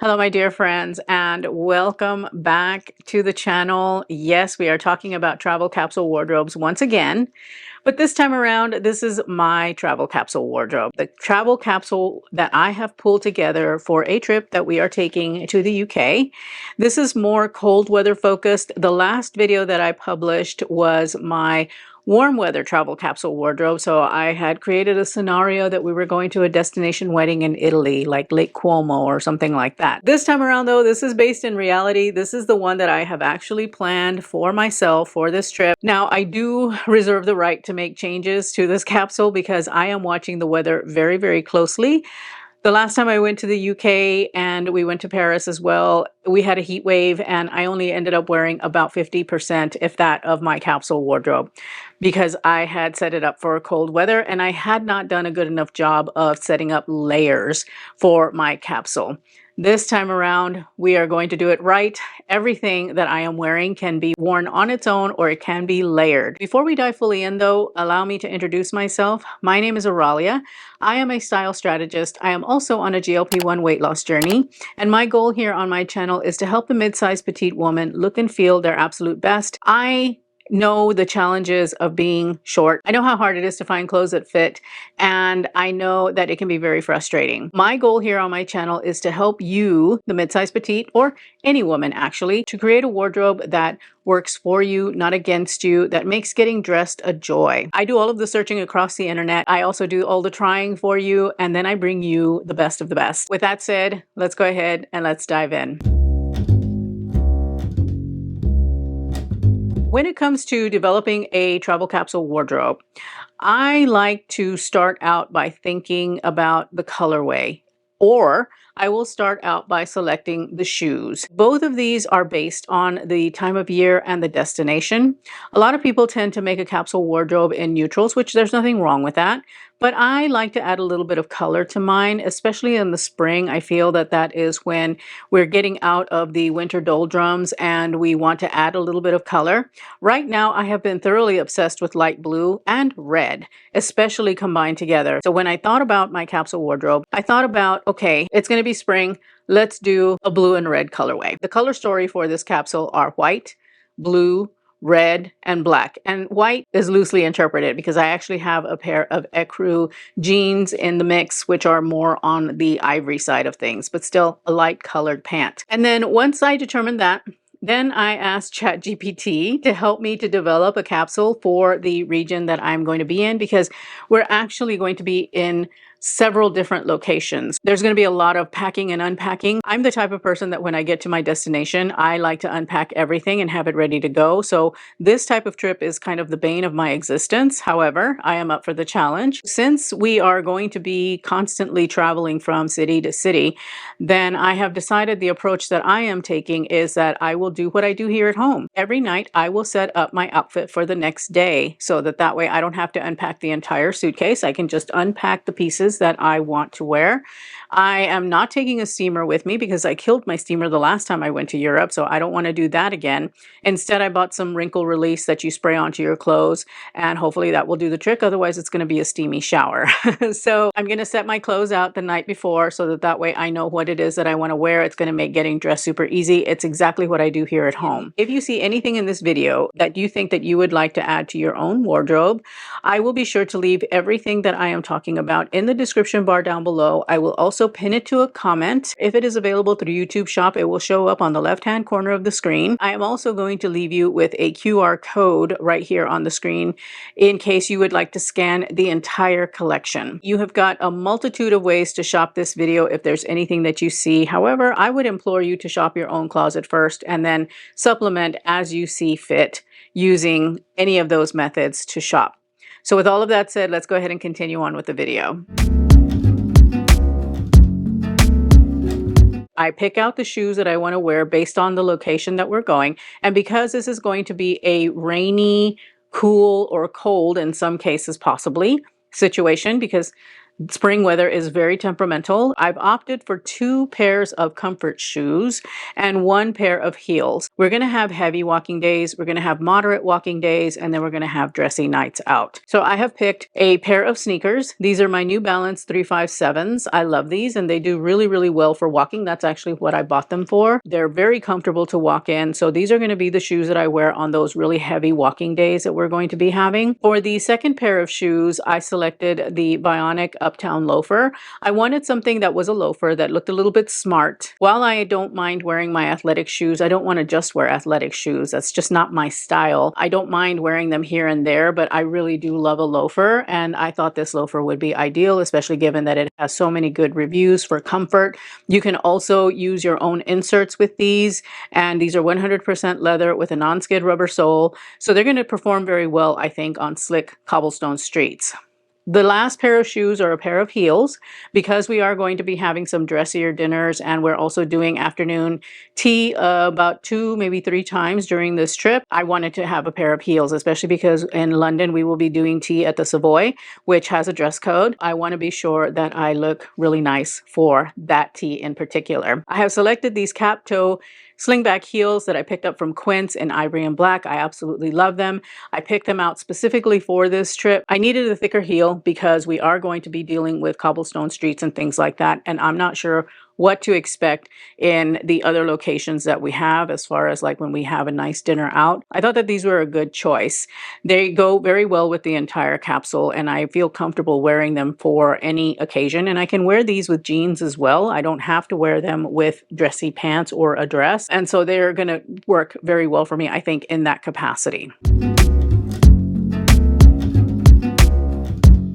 Hello, my dear friends, and welcome back to the channel. Yes, we are talking about travel capsule wardrobes once again, but this time around, this is my travel capsule wardrobe. The travel capsule that I have pulled together for a trip that we are taking to the UK. This is more cold weather focused. The last video that I published was my warm weather travel capsule wardrobe. So I had created a scenario that we were going to a destination wedding in Italy, like Lake Como or something like that. This time around though, this is based in reality. This is the one that I have actually planned for myself for this trip. Now I do reserve the right to make changes to this capsule because I am watching the weather very, very closely. The last time I went to the UK and we went to Paris as well, we had a heat wave and I only ended up wearing about 50%, if that, of my capsule wardrobe because I had set it up for cold weather and I had not done a good enough job of setting up layers for my capsule. This time around, we are going to do it right. Everything that I am wearing can be worn on its own or it can be layered. Before we dive fully in though, allow me to introduce myself. My name is Oralia. I am a style strategist. I am also on a GLP-1 weight loss journey. And my goal here on my channel is to help the mid-sized petite woman look and feel their absolute best. I know the challenges of being short. I know how hard it is to find clothes that fit, and I know that it can be very frustrating. My goal here on my channel is to help you, the mid-sized petite, or any woman actually, to create a wardrobe that works for you, not against you, that makes getting dressed a joy. I do all of the searching across the internet. I also do all the trying for you, and then I bring you the best of the best. With that said, let's go ahead and let's dive in. When it comes to developing a travel capsule wardrobe, I like to start out by thinking about the colorway, or I will start out by selecting the shoes. Both of these are based on the time of year and the destination. A lot of people tend to make a capsule wardrobe in neutrals, which there's nothing wrong with that. But I like to add a little bit of color to mine, especially in the spring. I feel that that is when we're getting out of the winter doldrums and we want to add a little bit of color. Right now, I have been thoroughly obsessed with light blue and red, especially combined together. So when I thought about my capsule wardrobe, I thought about, okay, it's going to be spring. Let's do a blue and red colorway. The color story for this capsule are white, blue, red, and black. And white is loosely interpreted because I actually have a pair of ecru jeans in the mix, which are more on the ivory side of things, but still a light colored pant. And then once I determined that, then I asked ChatGPT to help me to develop a capsule for the region that I'm going to be in because we're actually going to be in several different locations. There's going to be a lot of packing and unpacking. I'm the type of person that when I get to my destination, I like to unpack everything and have it ready to go. So this type of trip is kind of the bane of my existence. However, I am up for the challenge. Since we are going to be constantly traveling from city to city, then I have decided the approach that I am taking is that I will do what I do here at home. Every night, I will set up my outfit for the next day so that way I don't have to unpack the entire suitcase. I can just unpack the pieces that I want to wear. I am not taking a steamer with me because I killed my steamer the last time I went to Europe, so I don't want to do that again. Instead, I bought some wrinkle release that you spray onto your clothes, and hopefully that will do the trick. Otherwise, it's going to be a steamy shower. So I'm going to set my clothes out the night before so that way I know what it is that I want to wear. It's going to make getting dressed super easy. It's exactly what I do here at home. If you see anything in this video that you think that you would like to add to your own wardrobe, I will be sure to leave everything that I am talking about in the description bar down below. I will also pin it to a comment. If it is available through YouTube Shop, it will show up on the left-hand corner of the screen. I am also going to leave you with a QR code right here on the screen in case you would like to scan the entire collection. You have got a multitude of ways to shop this video if there's anything that you see. However, I would implore you to shop your own closet first and then supplement as you see fit using any of those methods to shop. So with all of that said, let's go ahead and continue on with the video. I pick out the shoes that I want to wear based on the location that we're going. And because this is going to be a rainy, cool, or cold in some cases possibly situation, because Spring weather is very temperamental. I've opted for 2 pairs of comfort shoes and 1 pair of heels. We're gonna have heavy walking days, we're gonna have moderate walking days, and then we're gonna have dressy nights out. So I have picked a pair of sneakers. These are my New Balance 357s. I love these and they do really, really well for walking. That's actually what I bought them for. They're very comfortable to walk in. So these are gonna be the shoes that I wear on those really heavy walking days that we're going to be having. For the second pair of shoes, I selected the Bionic Uptown loafer. I wanted something that was a loafer that looked a little bit smart. While I don't mind wearing my athletic shoes, I don't want to just wear athletic shoes. That's just not my style. I don't mind wearing them here and there, but I really do love a loafer, and I thought this loafer would be ideal, especially given that it has so many good reviews for comfort. You can also use your own inserts with these, and these are 100% leather with a non-skid rubber sole, so they're going to perform very well, I think, on slick cobblestone streets. The last pair of shoes are a pair of heels because we are going to be having some dressier dinners, and we're also doing afternoon tea about 2, maybe 3 times during this trip. I wanted to have a pair of heels, especially because in London we will be doing tea at the Savoy, which has a dress code. I want to be sure that I look really nice for that tea in particular. I have selected these cap toe slingback heels that I picked up from Quince in ivory and black. I absolutely love them. I picked them out specifically for this trip. I needed a thicker heel because we are going to be dealing with cobblestone streets and things like that, and I'm not sure what to expect in the other locations that we have as far as like when we have a nice dinner out. I thought that these were a good choice. They go very well with the entire capsule, and I feel comfortable wearing them for any occasion, and I can wear these with jeans as well. I don't have to wear them with dressy pants or a dress, and so they're going to work very well for me, I think, in that capacity.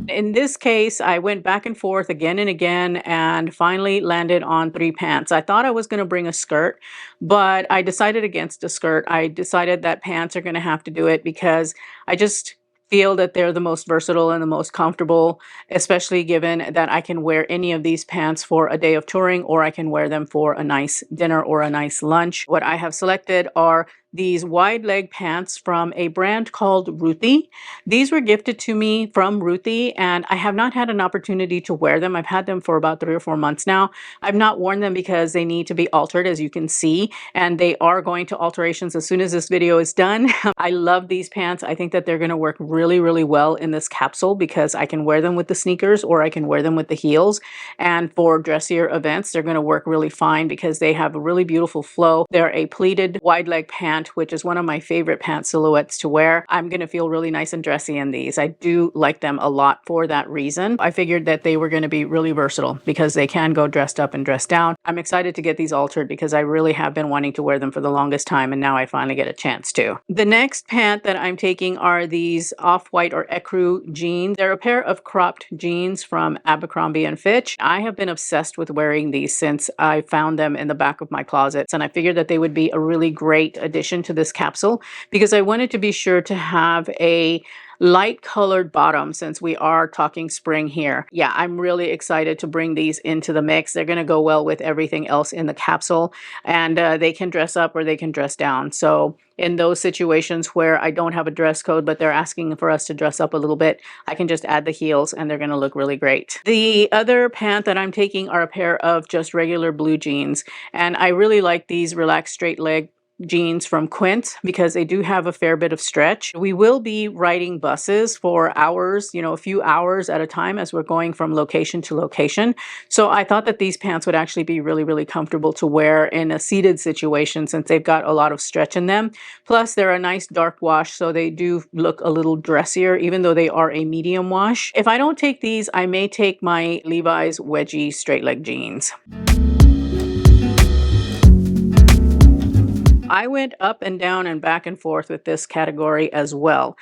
In this case, I went back and forth again and again and finally landed on 3 pants. I thought I was going to bring a skirt, but I decided against a skirt. I decided that pants are going to have to do it because I just feel that they're the most versatile and the most comfortable, especially given that I can wear any of these pants for a day of touring, or I can wear them for a nice dinner or a nice lunch. What I have selected are these wide leg pants from a brand called Ruthie. These were gifted to me from Ruthie, and I have not had an opportunity to wear them. I've had them for about 3 or 4 months now. I've not worn them because they need to be altered, as you can see, and they are going to alterations as soon as this video is done. I love these pants. I think that they're going to work really, really well in this capsule because I can wear them with the sneakers or I can wear them with the heels. And for dressier events, they're going to work really fine because they have a really beautiful flow. They're a pleated wide leg pant, which is one of my favorite pant silhouettes to wear. I'm going to feel really nice and dressy in these. I do like them a lot for that reason. I figured that they were going to be really versatile because they can go dressed up and dressed down. I'm excited to get these altered because I really have been wanting to wear them for the longest time, and now I finally get a chance to. The next pant that I'm taking are these off-white or ecru jeans. They're a pair of cropped jeans from Abercrombie & Fitch. I have been obsessed with wearing these since I found them in the back of my closets, and I figured that they would be a really great addition to this capsule because I wanted to be sure to have a light colored bottom since we are talking spring here. Yeah, I'm really excited to bring these into the mix. They're going to go well with everything else in the capsule, and they can dress up or they can dress down. So in those situations where I don't have a dress code, but they're asking for us to dress up a little bit, I can just add the heels and they're going to look really great. The other pant that I'm taking are a pair of just regular blue jeans, and I really like these relaxed straight leg jeans from Quince because they do have a fair bit of stretch. We will be riding buses for hours, a few hours at a time as we're going from location to location. So I thought that these pants would actually be really, really comfortable to wear in a seated situation since they've got a lot of stretch in them. Plus, they're a nice dark wash, so they do look a little dressier, even though they are a medium wash. If I don't take these, I may take my Levi's wedgie straight leg jeans. I went up and down and back and forth with this category as well.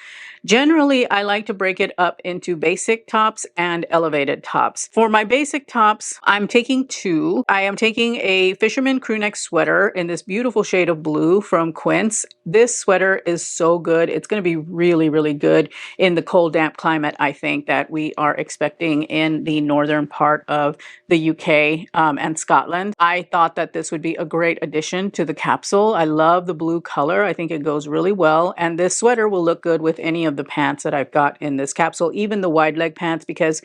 Generally, I like to break it up into basic tops and elevated tops. For my basic tops, I'm taking 2. I am taking a fisherman crewneck sweater in this beautiful shade of blue from Quince. This sweater is so good. It's going to be really, really good in the cold, damp climate, I think, that we are expecting in the northern part of the UK and Scotland. I thought that this would be a great addition to the capsule. I love the blue color. I think it goes really well, and this sweater will look good with any of the pants that I've got in this capsule, even the wide leg pants, because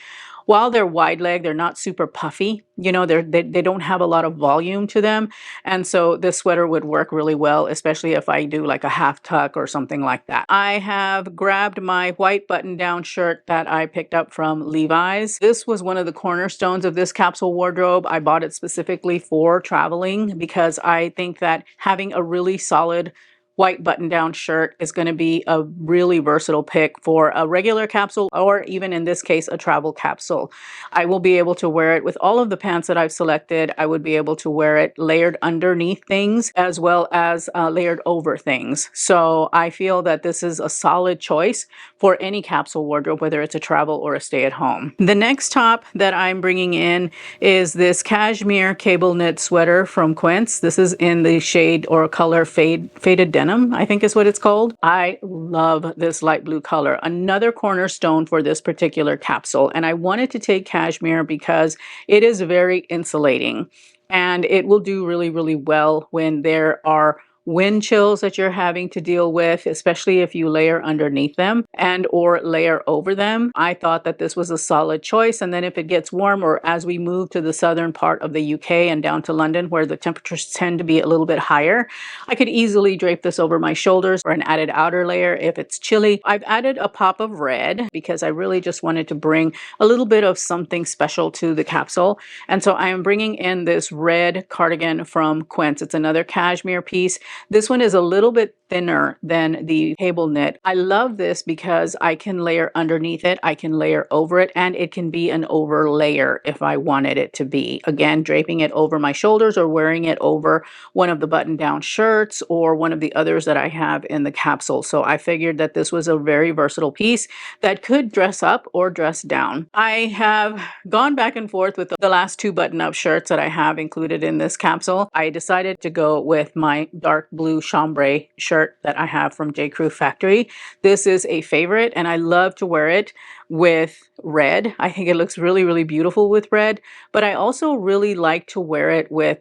while they're wide leg, they're not super puffy. You know, they don't have a lot of volume to them. And so this sweater would work really well, especially if I do like a half tuck or something like that. I have grabbed my white button down shirt that I picked up from Levi's. This was one of the cornerstones of this capsule wardrobe. I bought it specifically for traveling because I think that having a really solid white button down shirt is going to be a really versatile pick for a regular capsule, or even in this case, a travel capsule. I will be able to wear it with all of the pants that I've selected. I would be able to wear it layered underneath things as well as layered over things. So I feel that this is a solid choice for any capsule wardrobe, whether it's a travel or a stay at home. The next top that I'm bringing in is this cashmere cable knit sweater from Quince. This is in the shade or color faded denim, I think is what it's called. I love this light blue color. Another cornerstone for this particular capsule. And I wanted to take cashmere because it is very insulating and it will do really, really well when there are wind chills that you're having to deal with, especially if you layer underneath them and or layer over them. I thought that this was a solid choice. And then if it gets warmer, as we move to the southern part of the UK and down to London, where the temperatures tend to be a little bit higher, I could easily drape this over my shoulders for an added outer layer if it's chilly. I've added a pop of red because I really just wanted to bring a little bit of something special to the capsule. And so I am bringing in this red cardigan from Quince. It's another cashmere piece. This one is a little bit thinner than the cable knit. I love this because I can layer underneath it, I can layer over it, and it can be an over layer if I wanted it to be. Again, draping it over my shoulders or wearing it over one of the button down shirts or one of the others that I have in the capsule. So I figured that this was a very versatile piece that could dress up or dress down. I have gone back and forth with the last two button up shirts that I have included in this capsule. I decided to go with my dark blue chambray shirt that I have from J. Crew Factory. This is a favorite and I love to wear it with red. I think it looks really, really beautiful with red, but I also really like to wear it with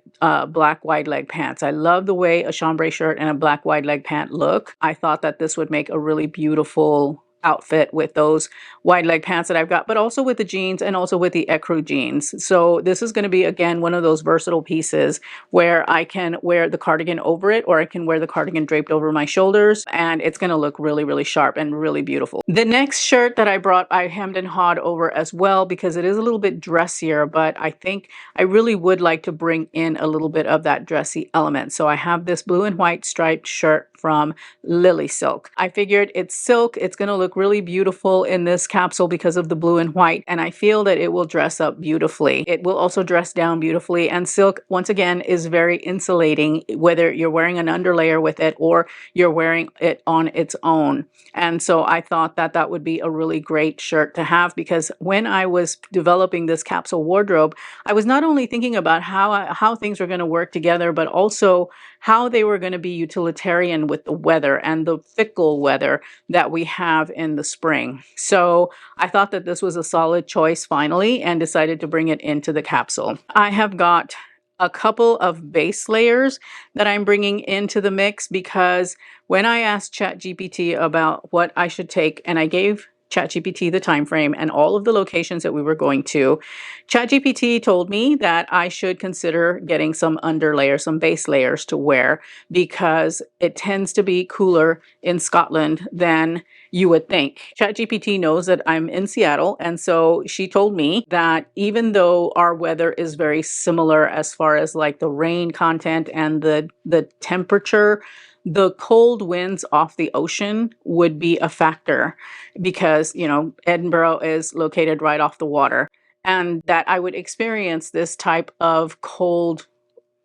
black wide leg pants. I love the way a chambray shirt and a black wide leg pant look. I thought that this would make a really beautiful outfit with those wide leg pants that I've got, but also with the jeans and also with the ecru jeans. So this is going to be, again, one of those versatile pieces where I can wear the cardigan over it, or I can wear the cardigan draped over my shoulders, and it's going to look really, really sharp and really beautiful. The next shirt that I brought, I hemmed and hawed over as well because it is a little bit dressier, but I think I really would like to bring in a little bit of that dressy element. So I have this blue and white striped shirt from Lily Silk. I figured it's silk, it's going to look really beautiful in this capsule because of the blue and white, and I feel that it will dress up beautifully. It will also dress down beautifully, and silk, once again, is very insulating, whether you're wearing an underlayer with it or you're wearing it on its own. And so I thought that that would be a really great shirt to have, because when I was developing this capsule wardrobe, I was not only thinking about how things were going to work together, but also how they were going to be utilitarian with the weather and the fickle weather that we have in the spring. So I thought that this was a solid choice finally, and decided to bring it into the capsule. I have got a couple of base layers that I'm bringing into the mix, because when I asked ChatGPT about what I should take, and I gave ChatGPT the time frame and all of the locations that we were going to, ChatGPT told me that I should consider getting some underlayers, some base layers to wear, because it tends to be cooler in Scotland than you would think. ChatGPT knows that I'm in Seattle, and so she told me that even though our weather is very similar as far as like the rain content and the temperature, the cold winds off the ocean would be a factor, because, you know, Edinburgh is located right off the water, and that I would experience this type of cold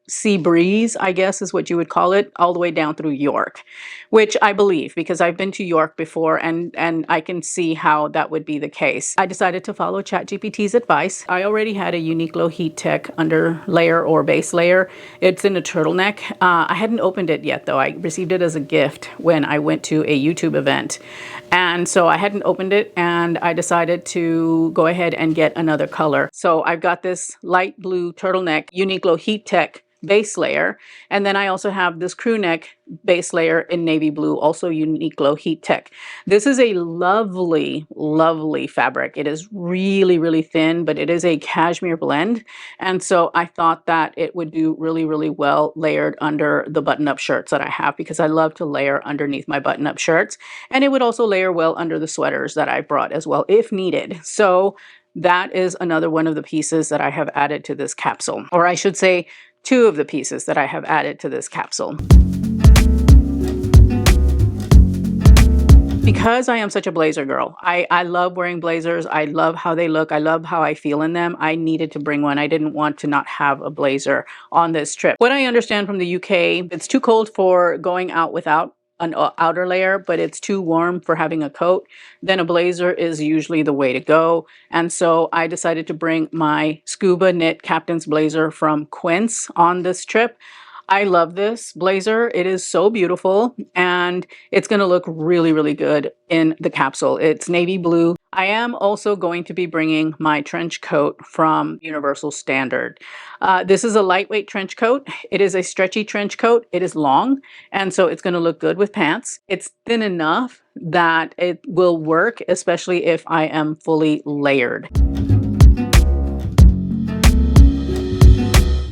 sea breeze, I guess is what you would call it, all the way down through York, which I believe, because I've been to York before, and I can see how that would be the case. I decided to follow ChatGPT's advice. I already had a Uniqlo Heat Tech under layer or base layer. It's in a turtleneck. I hadn't opened it yet though. I received it as a gift when I went to a YouTube event. And so I hadn't opened it, and I decided to go ahead and get another color. So I've got this light blue turtleneck Uniqlo Heat Tech base layer. And then I also have this crew neck base layer in navy blue, also Uniqlo Heat Tech. This is a lovely, lovely fabric. It is really, really thin, but it is a cashmere blend. And so I thought that it would do really, really well layered under the button-up shirts that I have, because I love to layer underneath my button-up shirts. And it would also layer well under the sweaters that I brought as well, if needed. So that is another one of the pieces that I have added to this capsule, or I should say two of the pieces that I have added to this capsule. Because I am such a blazer girl, I love wearing blazers. I love how they look. I love how I feel in them. I needed to bring one. I didn't want to not have a blazer on this trip. What I understand from the UK, it's too cold for going out without an outer layer, but it's too warm for having a coat, then a blazer is usually the way to go. And so I decided to bring my scuba knit captain's blazer from Quince on this trip. I love this blazer. It is so beautiful, and it's going to look really, really good in the capsule. It's navy blue. I am also going to be bringing my trench coat from Universal Standard. This is a lightweight trench coat. It is a stretchy trench coat. It is long, and so it's going to look good with pants. It's thin enough that it will work, especially if I am fully layered.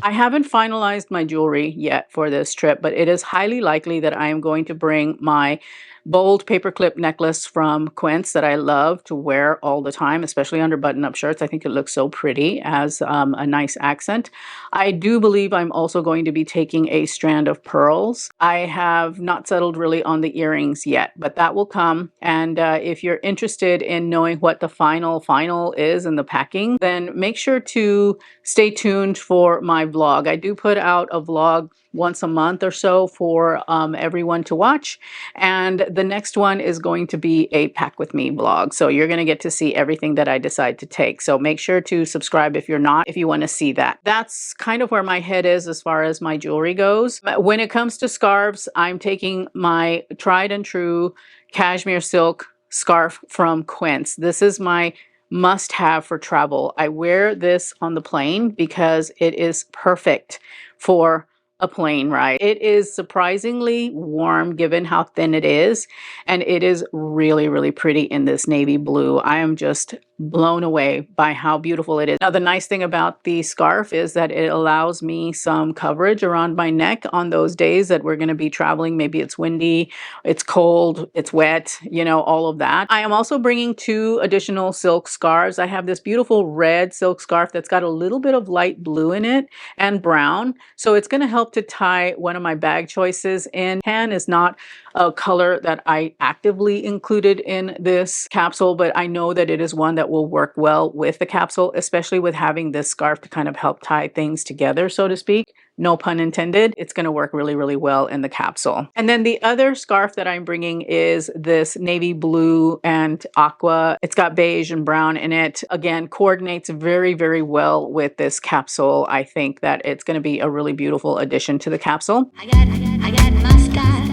I haven't finalized my jewelry yet for this trip, but it is highly likely that I am going to bring my bold paperclip necklace from Quince that I love to wear all the time, especially under button-up shirts. I think it looks so pretty as a nice accent. I do believe I'm also going to be taking a strand of pearls. I have not settled really on the earrings yet, but that will come. And if you're interested in knowing what the final is in the packing, then make sure to stay tuned for my vlog. I do put out a vlog once a month or so for everyone to watch. And the next one is going to be a pack with me vlog. So you're going to get to see everything that I decide to take. So make sure to subscribe if you're not, if you want to see that. That's kind of where my head is as far as my jewelry goes. When it comes to scarves, I'm taking my tried and true cashmere silk scarf from Quince. This is my must have for travel. I wear this on the plane because it is perfect for a plane ride. It is surprisingly warm given how thin it is, and it is really, really pretty in this navy blue. I am just blown away by how beautiful it is. Now, the nice thing about the scarf is that it allows me some coverage around my neck on those days that we're going to be traveling. Maybe it's windy, it's cold, it's wet, you know, all of that. I am also bringing 2 additional silk scarves. I have this beautiful red silk scarf that's got a little bit of light blue in it and brown. So it's going to help to tie one of my bag choices in. Tan is not a color that I actively included in this capsule, but I know that it is one that will work well with the capsule, especially with having this scarf to kind of help tie things together, so to speak. No pun intended. It's going to work really, really well in the capsule. And then the other scarf that I'm bringing is this navy blue and aqua. It's got beige and brown in it. Again, coordinates very, very well with this capsule. I think that it's going to be a really beautiful addition to the capsule. I got my style.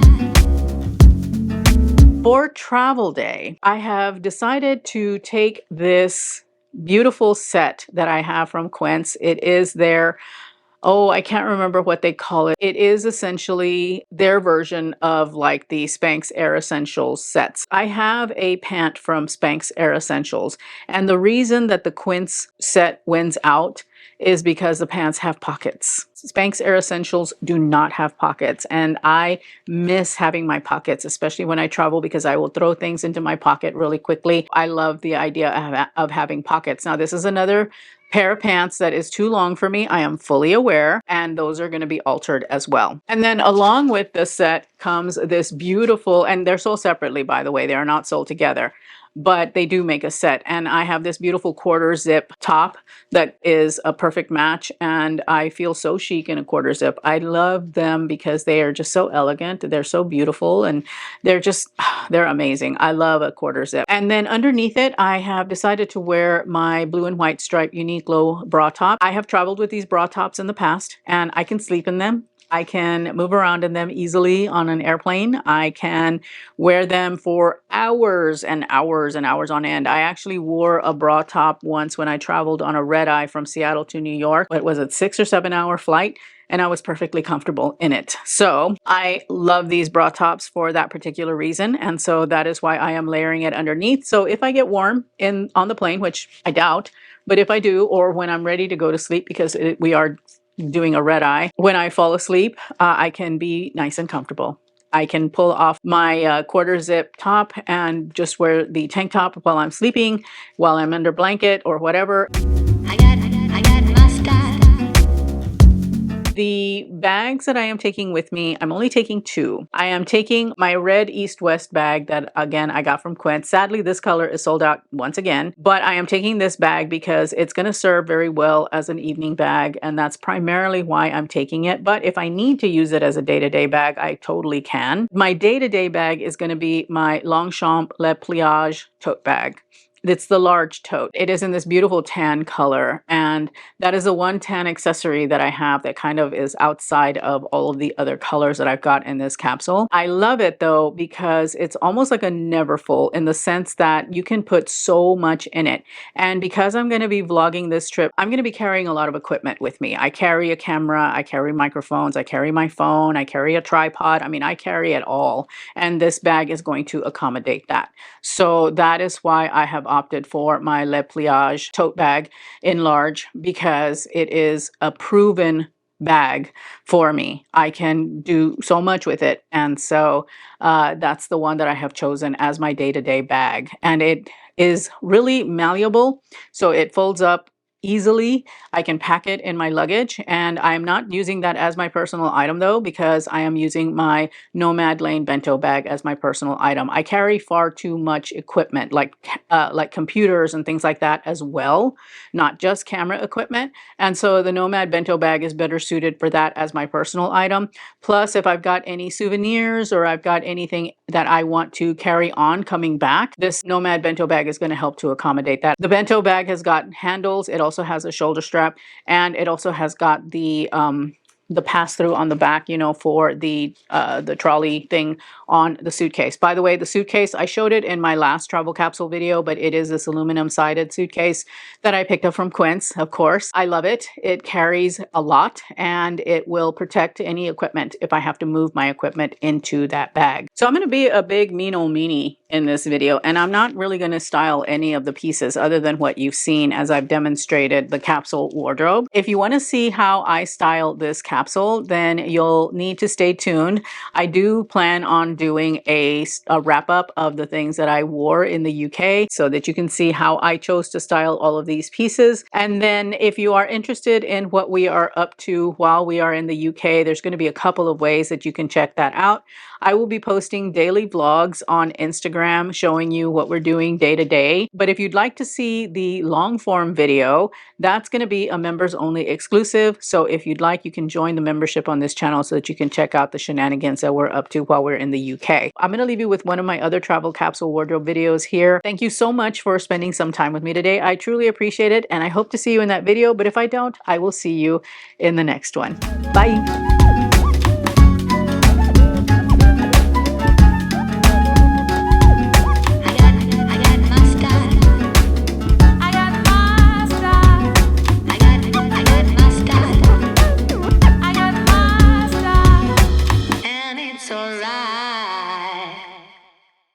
For travel day, I have decided to take this beautiful set that I have from Quince. It is their, oh, I can't remember what they call it. It is essentially their version of like the Spanx Air Essentials sets. I have a pant from Spanx Air Essentials, and the reason that the Quince set wins out is because the pants have pockets. Spanx Air Essentials do not have pockets, and I miss having my pockets, especially when I travel, because I will throw things into my pocket really quickly. I love the idea of having pockets. Now, this is another pair of pants that is too long for me. I am fully aware, and those are going to be altered as well. And then along with this set comes this beautiful, and they're sold separately, by the way, they are not sold together, but they do make a set. And I have this beautiful quarter zip top that is a perfect match, and I feel so chic in a quarter zip. I love them because they are just so elegant. They're so beautiful, and they're amazing. I love a quarter zip. And then underneath it, I have decided to wear my blue and white striped Uniqlo bra top. I have traveled with these bra tops in the past, and I can sleep in them. I can move around in them easily on an airplane. I can wear them for hours and hours and hours on end. I actually wore a bra top once when I traveled on a red eye from Seattle to New York. It was a 6 or 7 hour flight, and I was perfectly comfortable in it. So I love these bra tops for that particular reason. And so that is why I am layering it underneath. So if I get warm on the plane, which I doubt, but if I do, or when I'm ready to go to sleep, because we are doing a red eye, when I fall asleep, I can be nice and comfortable. I can pull off my quarter zip top and just wear the tank top while I'm sleeping, while I'm under blanket or whatever. I got my style. The bags that I am taking with me, I'm only taking 2. I am taking my red East-West bag that, again, I got from Quince. Sadly, this color is sold out once again, but I am taking this bag because it's going to serve very well as an evening bag, and that's primarily why I'm taking it. But if I need to use it as a day-to-day bag, I totally can. My day-to-day bag is going to be my Longchamp Le Pliage tote bag. It's the large tote. It is in this beautiful tan color, and that is the one tan accessory that I have that kind of is outside of all of the other colors that I've got in this capsule. I love it though because it's almost like a never full in the sense that you can put so much in it. And because I'm going to be vlogging this trip, I'm going to be carrying a lot of equipment with me. I carry a camera, I carry microphones, I carry my phone, I carry a tripod. I mean, I carry it all. And this bag is going to accommodate that. So that is why I have opted for my Le Pliage tote bag in large, because it is a proven bag for me. I can do so much with it. And so that's the one that I have chosen as my day-to-day bag. And it is really malleable. So it folds up easily. I can pack it in my luggage, and I'm not using that as my personal item though, because I am using my Nomad Lane bento bag as my personal item. I carry far too much equipment like computers and things like that as well, not just camera equipment. And so the Nomad bento bag is better suited for that as my personal item. Plus, if I've got any souvenirs or I've got anything that I want to carry on coming back, this Nomad bento bag is going to help to accommodate that. The bento bag has got handles. It also has a shoulder strap, and it also has got the pass-through on the back, you know, for the trolley thing on the suitcase. By the way, the suitcase, I showed it in my last travel capsule video, but it is this aluminum-sided suitcase that I picked up from Quince, of course. I love it. It carries a lot, and it will protect any equipment if I have to move my equipment into that bag. So I'm going to be a big mean old meanie in this video, and I'm not really going to style any of the pieces other than what you've seen as I've demonstrated the capsule wardrobe. If you want to see how I style this capsule, then you'll need to stay tuned. I do plan on doing a wrap up of the things that I wore in the UK so that you can see how I chose to style all of these pieces. And then if you are interested in what we are up to while we are in the UK, there's going to be a couple of ways that you can check that out. I will be posting daily vlogs on Instagram showing you what we're doing day to day. But if you'd like to see the long form video, that's going to be a members only exclusive. So if you'd like, you can join the membership on this channel so that you can check out the shenanigans that we're up to while we're in the UK. I'm going to leave you with one of my other travel capsule wardrobe videos here. Thank you so much for spending some time with me today. I truly appreciate it, and I hope to see you in that video. But if I don't, I will see you in the next one. Bye.